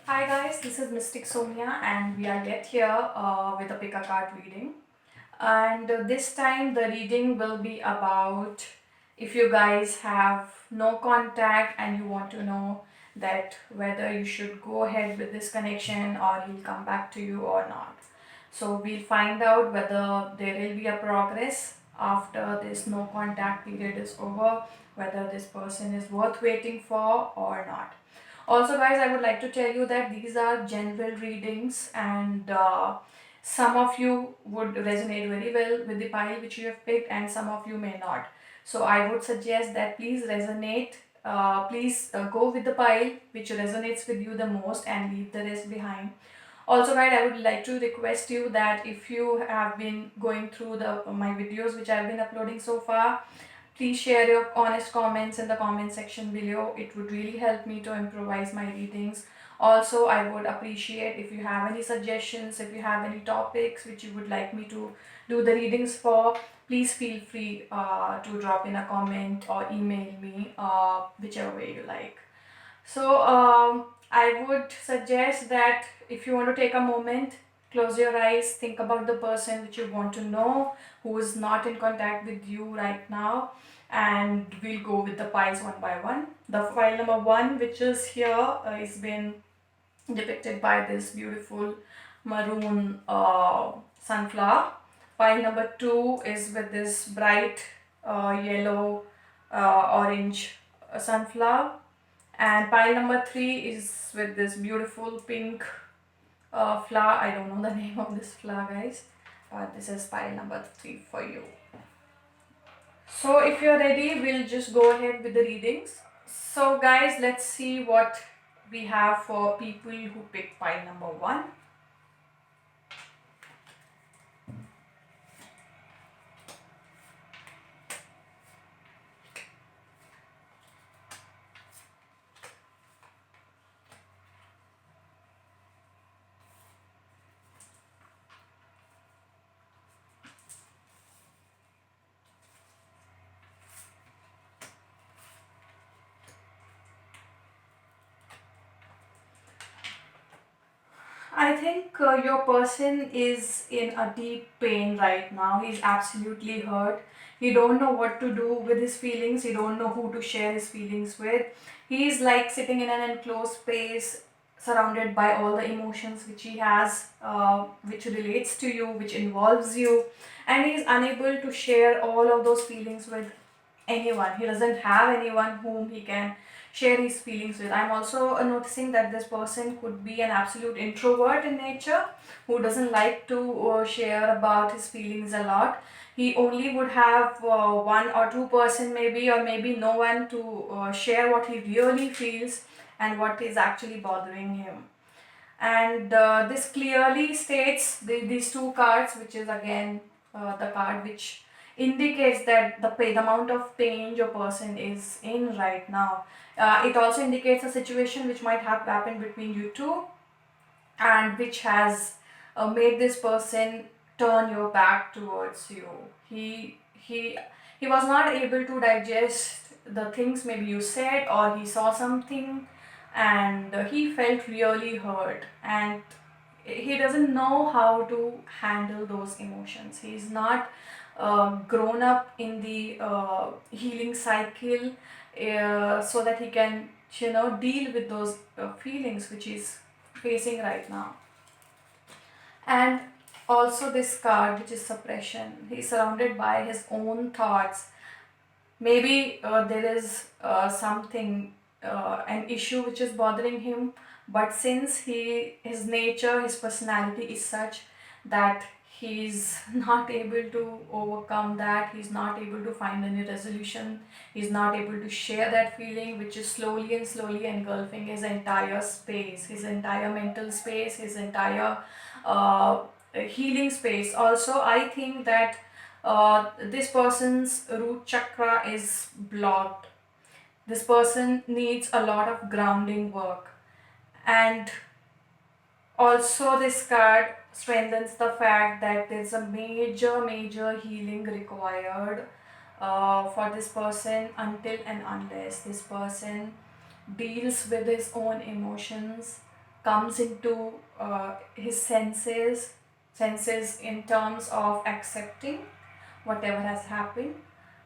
Hi guys, this is Mystic Sonia and we are yet here with a pick a card reading. And this time the reading will be about if you guys have no contact and you want to know that whether you should go ahead with this connection or he'll come back to you or not. So we'll find out whether there will be a progress after this no contact period is over, whether this person is worth waiting for or not. Also, guys, I would like to tell you that these are general readings, and some of you would resonate very well with the pile which you have picked, and some of you may not. So, I would suggest that please resonate. Please go with the pile which resonates with you the most and leave the rest behind. Also, guys, I would like to request you that if you have been going through the my videos which I have been uploading so far, please share your honest comments in the comment section below. It would really help me to improvise my readings. Also, I would appreciate if you have any suggestions, if you have any topics which you would like me to do the readings for, please feel free to drop in a comment or email me, whichever way you like. So, I would suggest that if you want to take a moment, close your eyes, think about the person which you want to know who is not in contact with you right now, and we'll go with the piles one by one. The file number one, which is here, is been depicted by this beautiful maroon sunflower. Pile number two is with this bright yellow orange sunflower, and pile number three is with this beautiful pink flower. I don't know the name of this flower, guys, but this is pile number three for you. So if you're ready, we'll just go ahead with the readings. So guys, let's see what we have for people who picked pile number one. I think your person is in a deep pain right now. He's absolutely hurt. He don't know what to do with his feelings. He don't know who to share his feelings with. He's like sitting in an enclosed space, surrounded by all the emotions which he has, which relates to you, which involves you, and he's unable to share all of those feelings with anyone. He doesn't have anyone whom he can share his feelings with. I'm also noticing that this person could be an absolute introvert in nature who doesn't like to share about his feelings a lot. He only would have one or two person maybe, or maybe no one to share what he really feels and what is actually bothering him. And this clearly states these two cards, which is again the card which indicates that the amount of pain your person is in right now. It also indicates a situation which might have happened between you two, and which has made this person turn your back towards you. He was not able to digest the things maybe you said, or he saw something and he felt really hurt, and he doesn't know how to handle those emotions. He's not grown up in the healing cycle, so that he can deal with those feelings which he's facing right now. And also this card, which is suppression. He's surrounded by his own thoughts. Maybe there is something, an issue which is bothering him, but since his nature, his personality is such that he's not able to overcome that, he's not able to find any resolution, he's not able to share that feeling, which is slowly and slowly engulfing his entire space, his entire mental space, his entire uh, healing space. Also, I think that this person's root chakra is blocked. This person needs a lot of grounding work. And also, this card strengthens the fact that there's a major healing required for this person, until and unless this person deals with his own emotions, comes into his senses in terms of accepting whatever has happened,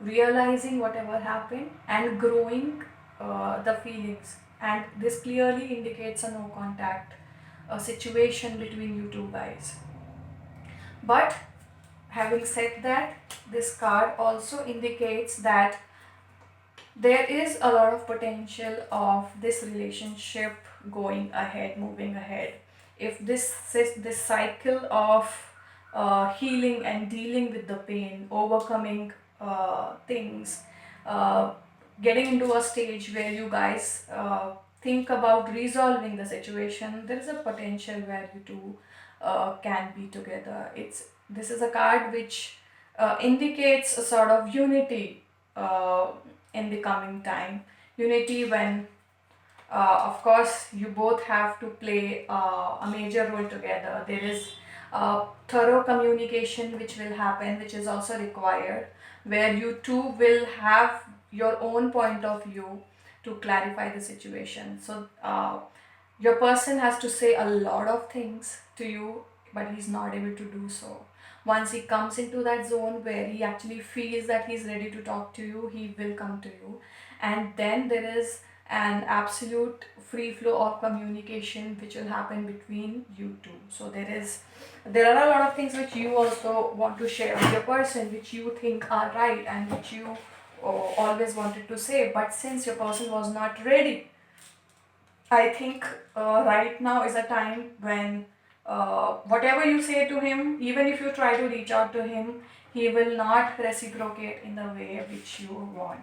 realizing whatever happened, and growing the feelings. And this clearly indicates a no contact situation between you two guys. But having said that, this card also indicates that there is a lot of potential of this relationship going ahead, moving ahead. If this cycle of healing and dealing with the pain, overcoming things, uh, getting into a stage where you guys think about resolving the situation, there is a potential where you two can be together. This is a card which indicates a sort of unity in the coming time. Unity when, of course, you both have to play a major role together. There is thorough communication which will happen, which is also required, where you two will have your own point of view to clarify the situation. So, your person has to say a lot of things to you, but he's not able to do so. Once he comes into that zone where he actually feels that he's ready to talk to you, he will come to you. And then there is an absolute free flow of communication which will happen between you two. So there are a lot of things which you also want to share with your person, which you think are right and which you always wanted to say, but since your person was not ready, I think right now is a time when whatever you say to him, even if you try to reach out to him, he will not reciprocate in the way which you want,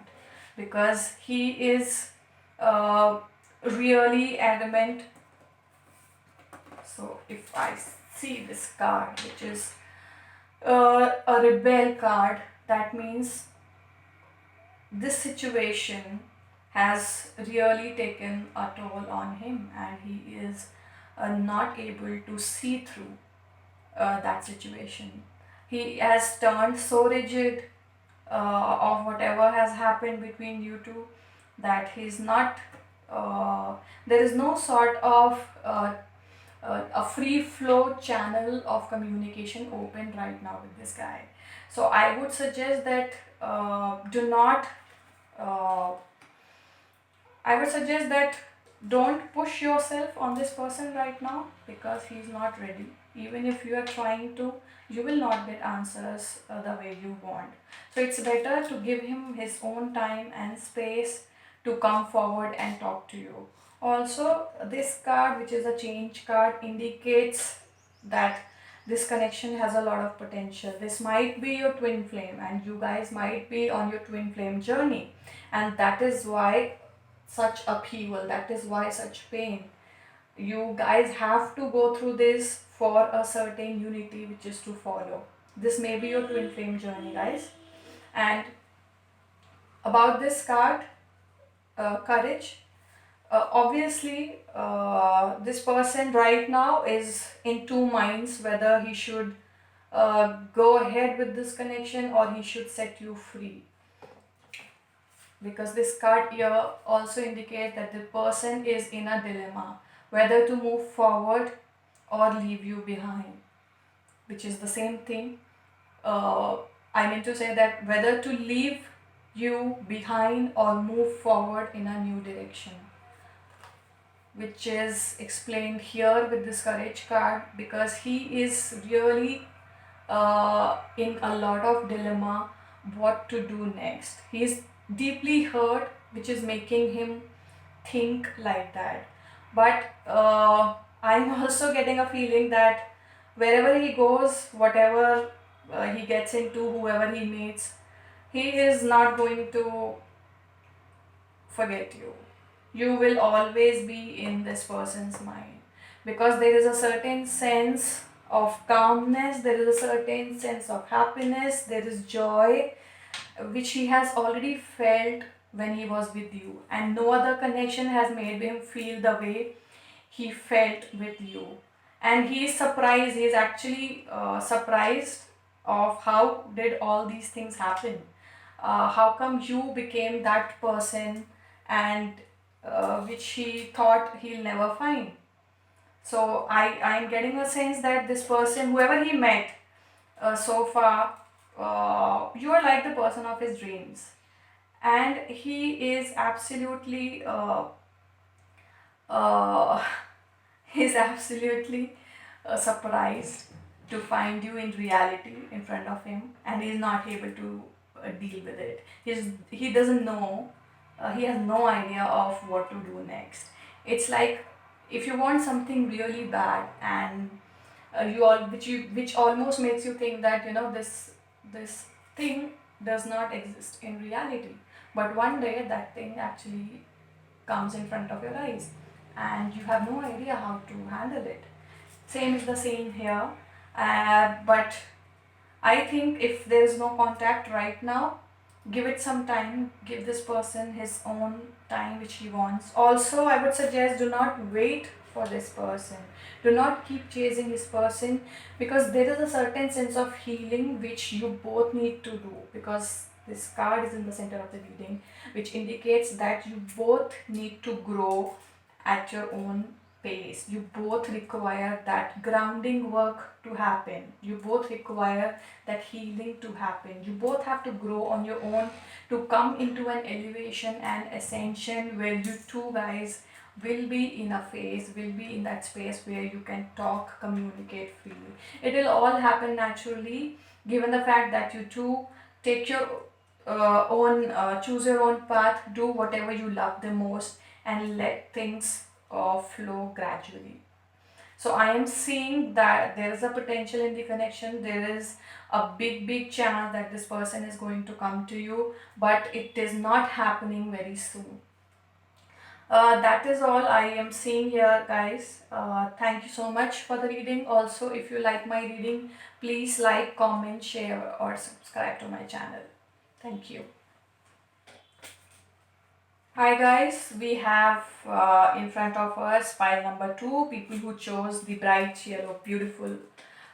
because he is uh, really adamant. So if I see this card, which is a rebel card, that means this situation has really taken a toll on him, and he is not able to see through that situation. He has turned so rigid of whatever has happened between you two that he's not, there is no sort of a free flow channel of communication open right now with this guy. So I would suggest that do not uh, I would suggest that don't push yourself on this person right now, because he's not ready. Even if you are trying to, you will not get answers the way you want. So it's better to give him his own time and space to come forward and talk to you. Also, this card, which is a change card, indicates that this connection has a lot of potential. This might be your twin flame, and you guys might be on your twin flame journey, and that is why such upheaval, that is why such pain. You guys have to go through this for a certain unity which is to follow. This may be your twin flame journey, guys. And about this card, courage, obviously this person right now is in two minds whether he should go ahead with this connection or he should set you free, because this card here also indicates that the person is in a dilemma whether to move forward or leave you behind, which is the same thing. I mean to say that whether to leave you behind or move forward in a new direction, which is explained here with this courage card, because he is really in a lot of dilemma what to do next. He is deeply hurt, which is making him think like that. But I'm also getting a feeling that wherever he goes, whatever he gets into, whoever he meets, he is not going to forget you. You will always be in this person's mind, because there is a certain sense of calmness, there is a certain sense of happiness, there is joy which he has already felt when he was with you, and no other connection has made him feel the way he felt with you. And he is surprised, he is actually surprised of how did all these things happen, how come you became that person, and which he thought he'll never find. So I'm getting a sense that this person, whoever he met so far, you are like the person of his dreams, and he is absolutely uh, he's absolutely surprised to find you in reality in front of him, and he's not able to deal with it. He doesn't know, he has no idea of what to do next. It's like if you want something really bad, and you all which almost makes you think that this thing does not exist in reality, but one day that thing actually comes in front of your eyes, and you have no idea how to handle it. Same is the same here. But I think if there is no contact right now, give it some time, give this person his own time which he wants. Also, I would suggest, do not wait for this person. Do not keep chasing this person, because there is a certain sense of healing which you both need to do, because this card is in the center of the reading, which indicates that you both need to grow at your own pace. You both require that grounding work to happen. You both require that healing to happen. You both have to grow on your own to come into an elevation and ascension where you two guys will be in a phase, will be in that space where you can talk, communicate freely. It will all happen naturally, given the fact that you two take your own, choose your own path, do whatever you love the most, and let things flow gradually. So I am seeing that there is a potential in the connection. There is a big chance that this person is going to come to you, but it is not happening very soon. That is all I am seeing here, guys. Thank you so much for the reading. Also, if you like my reading, please like, comment, share, or subscribe to my channel. Thank you. Hi guys, we have in front of us pile number 2, people who chose the bright yellow, beautiful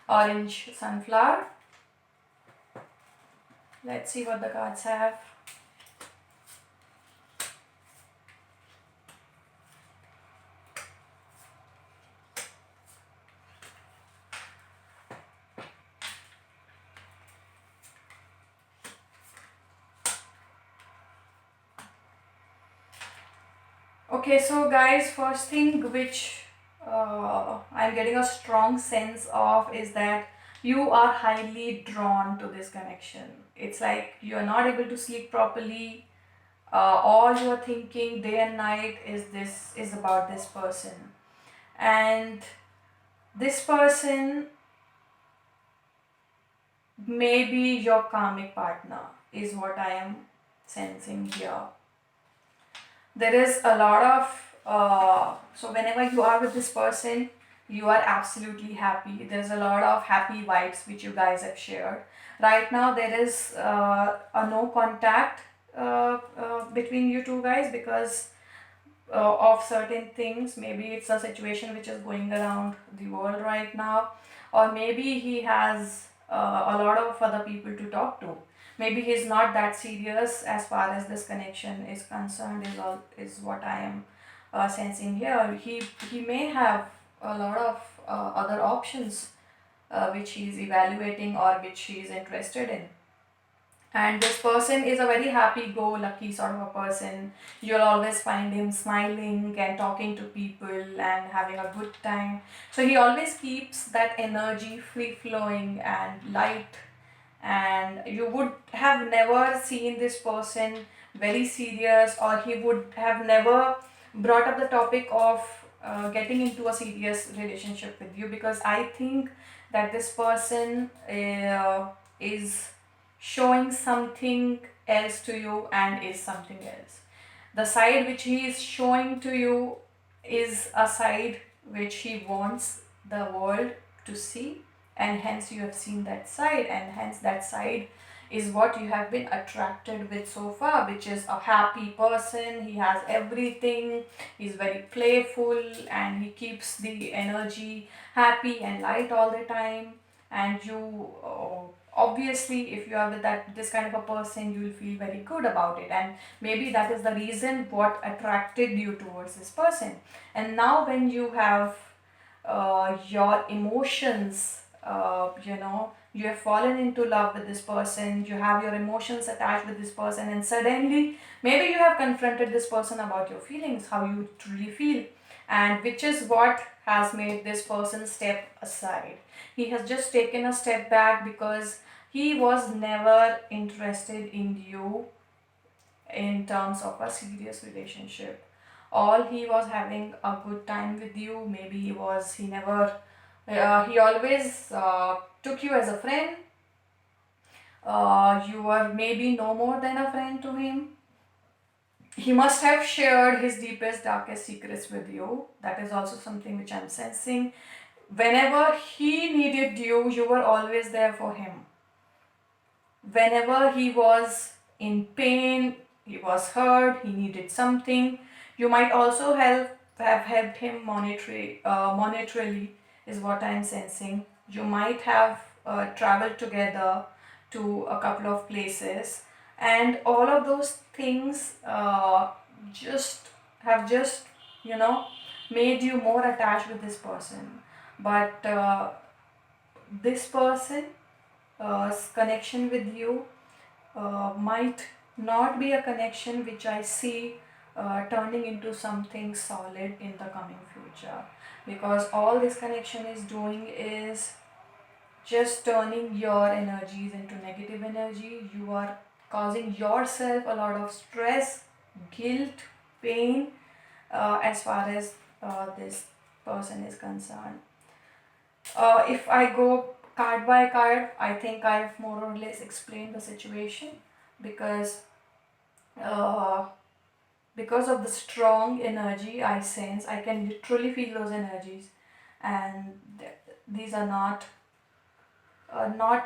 orange sunflower. Let's see what the cards have. Okay, so guys, first thing which I'm getting a strong sense of is that you are highly drawn to this connection. It's like you are not able to sleep properly. All you are thinking day and night is about this person, and this person may be your karmic partner, is what I am sensing here. There is a lot of so whenever you are with this person, you are absolutely happy. There's a lot of happy vibes which you guys have shared. Right now there is a no contact between you two guys, because of certain things. Maybe it's a situation which is going around the world right now, or maybe he has a lot of other people to talk to. Maybe he's not that serious as far as this connection is concerned, is what I am sensing here. He may have a lot of other options which he's evaluating or which he's interested in. And this person is a very happy go lucky sort of a person. You'll always find him smiling and talking to people and having a good time. So he always keeps that energy free flowing and light, and you would have never seen this person very serious, or he would have never brought up the topic of getting into a serious relationship with you, because I think that this person is showing something else to you and is something else. The side which he is showing to you is a side which he wants the world to see, and hence you have seen that side, and hence that side is what you have been attracted with so far, which is a happy person. He has everything, he's very playful, and he keeps the energy happy and light all the time. And you obviously, if you are with this kind of a person, you will feel very good about it, and maybe that is the reason what attracted you towards this person. And now when you have your emotions, you have fallen into love with this person, you have your emotions attached with this person, and suddenly maybe you have confronted this person about your feelings, how you truly feel, and which is what has made this person step aside. He has just taken a step back because he was never interested in you in terms of a serious relationship. All he was having a good time with you. Maybe he never, he always took you as a friend. You were maybe no more than a friend to him. He must have shared his deepest, darkest secrets with you. That is also something which I'm sensing. Whenever he needed you, you were always there for him. Whenever he was in pain, he was hurt, he needed something, you might also have helped him monetarily, is what I'm sensing. You might have traveled together to a couple of places, and all of those things just just you know made you more attached with this person. But this person connection with you might not be a connection which I see turning into something solid in the coming future, because all this connection is doing is just turning your energies into negative energy. You are causing yourself a lot of stress, guilt, pain, as far as this person is concerned. If I go card by card, I think I've more or less explained the situation, because uh, because of the strong energy I sense, I can literally feel those energies, and these are not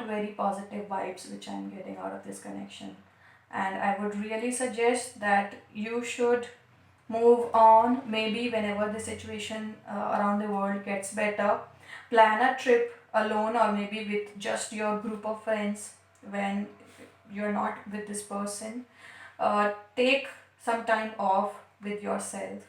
very positive vibes which I'm getting out of this connection. And I would really suggest that you should move on. Maybe whenever the situation around the world gets better, plan a trip alone or maybe with just your group of friends when you're not with this person. Take some time off with yourself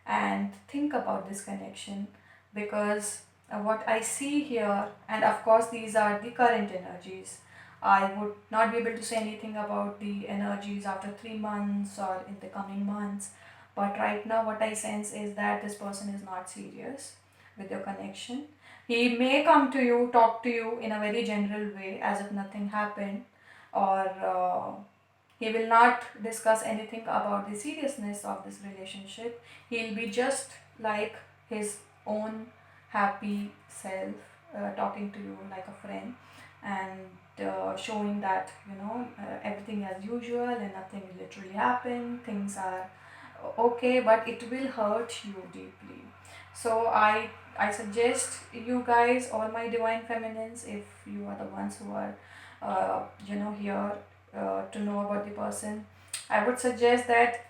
and think about this connection, because what I see here, and of course, these are the current energies. I would not be able to say anything about the energies after 3 months or in the coming months. But right now, what I sense is that this person is not serious with your connection. He may come to you, talk to you in a very general way as if nothing happened, or he will not discuss anything about the seriousness of this relationship. He'll be just like his own happy self, talking to you like a friend, and showing that everything as usual and nothing will literally happen. Things are okay, but it will hurt you deeply. So I suggest you guys, all my divine feminines, if you are the ones who are here to know about the person, I would suggest that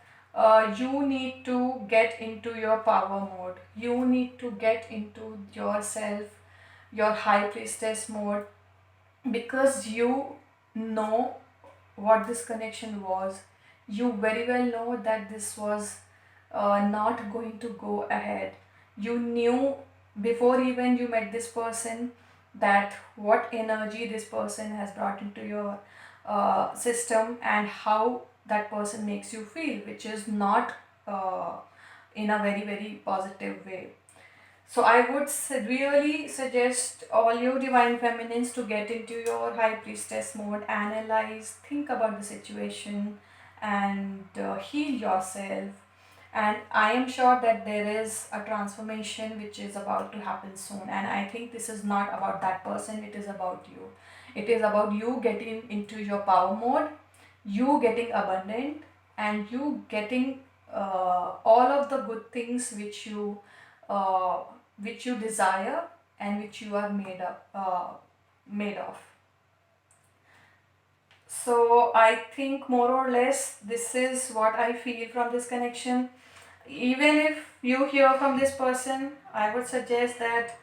you need to get into your power mode. You need to get into yourself, your high priestess mode, because you know what this connection was. You very well know that this was not going to go ahead. You knew before even you met this person that what energy this person has brought into your system and how that person makes you feel, which is not uh, in a very, very positive way. So I would really suggest all you divine feminines to get into your high priestess mode, analyze, think about the situation, and heal yourself. And I am sure that there is a transformation which is about to happen soon. And I think this is not about that person, it is about you. It is about you getting into your power mode, you getting abundant, and you getting all of the good things uh, which you desire and which you are made of. So I think more or less this is what I feel from this connection. Even if you hear from this person, I would suggest that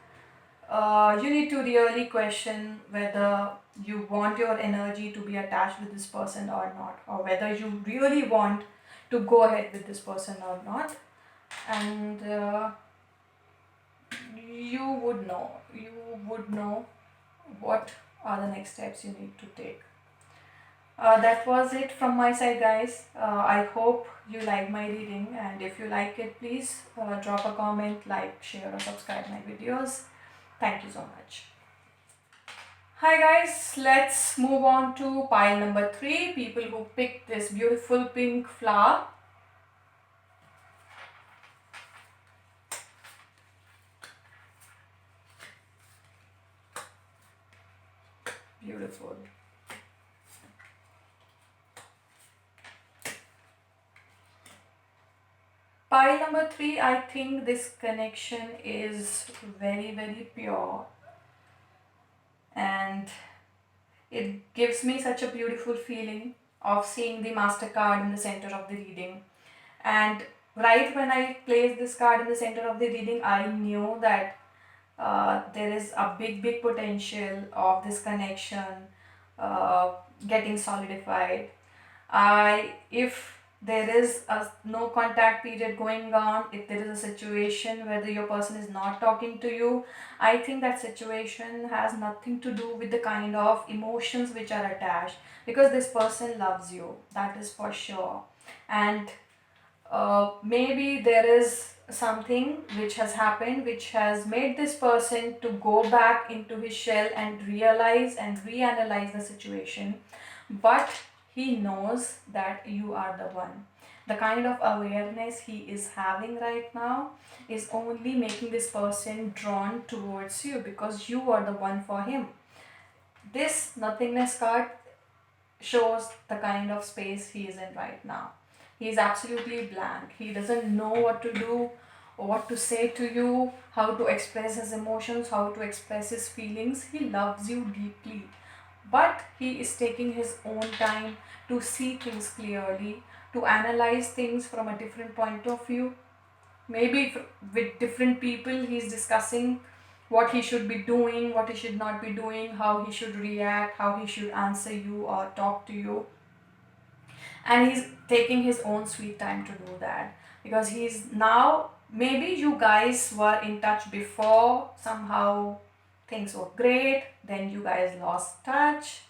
you need to really question whether you want your energy to be attached with this person or not, or whether you really want to go ahead with this person or not. And you you would know what are the next steps you need to take. That was it from my side, guys. I hope you like my reading, and if you like it, please drop a comment, like, share, or subscribe my videos. Thank you so much. Hi guys, let's move on to pile number 3. People who picked this beautiful pink flower. Beautiful. Pile number 3, I think this connection is very, very pure, and it gives me such a beautiful feeling of seeing the master card in the center of the reading. And right when I placed this card in the center of the reading, I knew that there is a big potential of this connection uh, getting solidified. If there is a no contact period going on, if there is a situation where your person is not talking to you, I think that situation has nothing to do with the kind of emotions which are attached, because this person loves you, that is for sure. And maybe there is something which has happened which has made this person to go back into his shell and realize and reanalyze the situation, but he knows that you are the one. The kind of awareness he is having right now is only making this person drawn towards you because you are the one for him. This nothingness card shows the kind of space he is in right now. He is absolutely blank. He doesn't know what to do or what to say to you, how to express his emotions, how to express his feelings. He loves you deeply, but he is taking his own time to see things clearly, to analyze things from a different point of view. Maybe with different people, he's discussing what he should be doing, what he should not be doing, how he should react, how he should answer you or talk to you. And he's taking his own sweet time to do that, because he's now, maybe you guys were in touch before, somehow things were great, then you guys lost touch,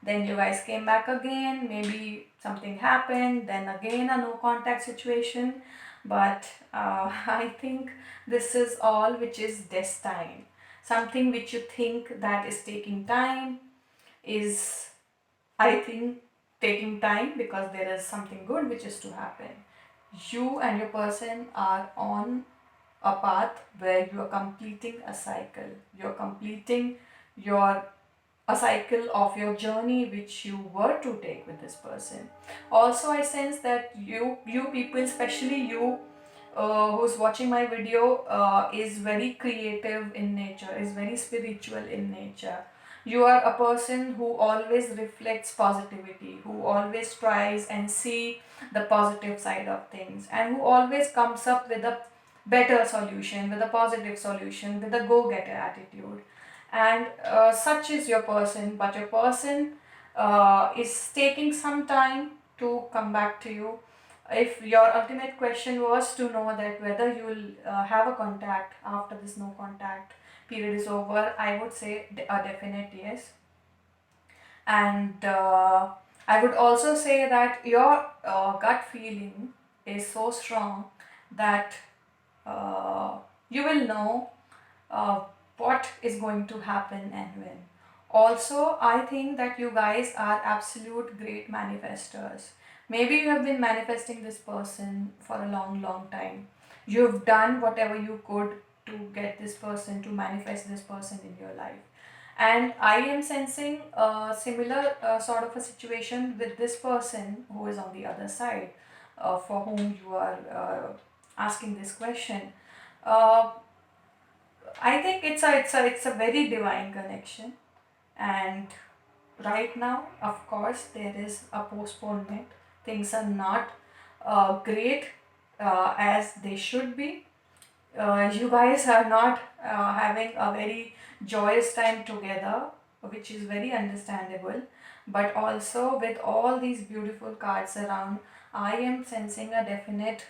then you guys came back again, maybe something happened, then again a no contact situation. But I think this is all which is destined. Something which you think that is taking time is, I think, taking time because there is something good which is to happen. You and your person are on a path where you are completing a cycle. You're completing your a cycle of your journey which you were to take with this person. Also, I sense that you people, especially you who's watching my video, is very creative in nature, is very spiritual in nature. You are a person who always reflects positivity, who always tries and see the positive side of things, and who always comes up with a better solution, with a positive solution, with a go-getter attitude. And such is your person, but your person is taking some time to come back to you. If your ultimate question was to know that whether you will have a contact after this no contact period is over, I would say a definite yes. And I would also say that your gut feeling is so strong that you will know uh, what is going to happen and when. Also, I think that you guys are absolute great manifestors. Maybe you have been manifesting this person for a long time. You've done whatever you could to get this person, to manifest this person in your life. And I am sensing a similar sort of a situation with this person who is on the other side, for whom you are asking this question. Uh, I think it's a very divine connection, and right now, of course, there is a postponement. Things are not great as they should be. You guys are not having a very joyous time together, which is very understandable. But also, with all these beautiful cards around, I am sensing a definite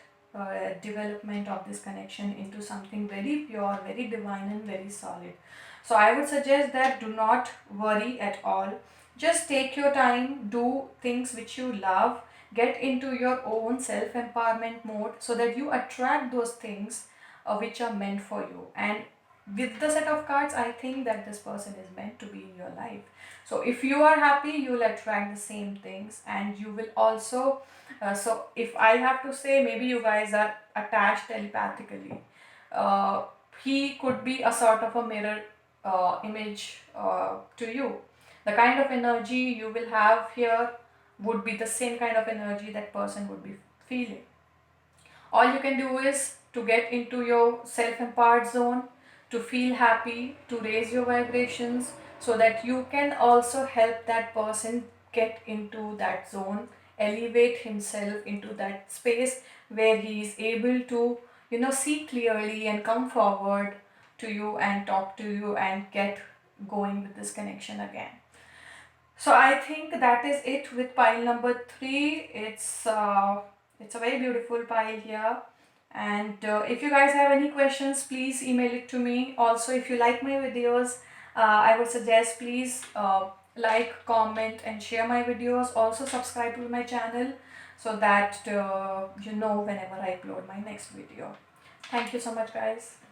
development of this connection into something very pure, very divine, and very solid. So I would suggest that do not worry at all. Just take your time, do things which you love, get into your own self empowerment mode so that you attract those things which are meant for you. And with the set of cards, I think that this person is meant to be in your life. So if you are happy, you will attract the same things, and you will also. So if I have to say, maybe you guys are attached telepathically. Uh, he could be a sort of a mirror image to you. The kind of energy you will have here would be the same kind of energy that person would be feeling. All you can do is to get into your self empowered zone, to feel happy, to raise your vibrations so that you can also help that person get into that zone, elevate himself into that space where he is able to, see clearly and come forward to you and talk to you and get going with this connection again. So I think that is it with pile number three. It's a very beautiful pile here. And if you guys have any questions, please email it to me. Also, if you like my videos, I would suggest please like, comment, and share my videos. Also, subscribe to my channel so that you know whenever I upload my next video. Thank you so much, guys.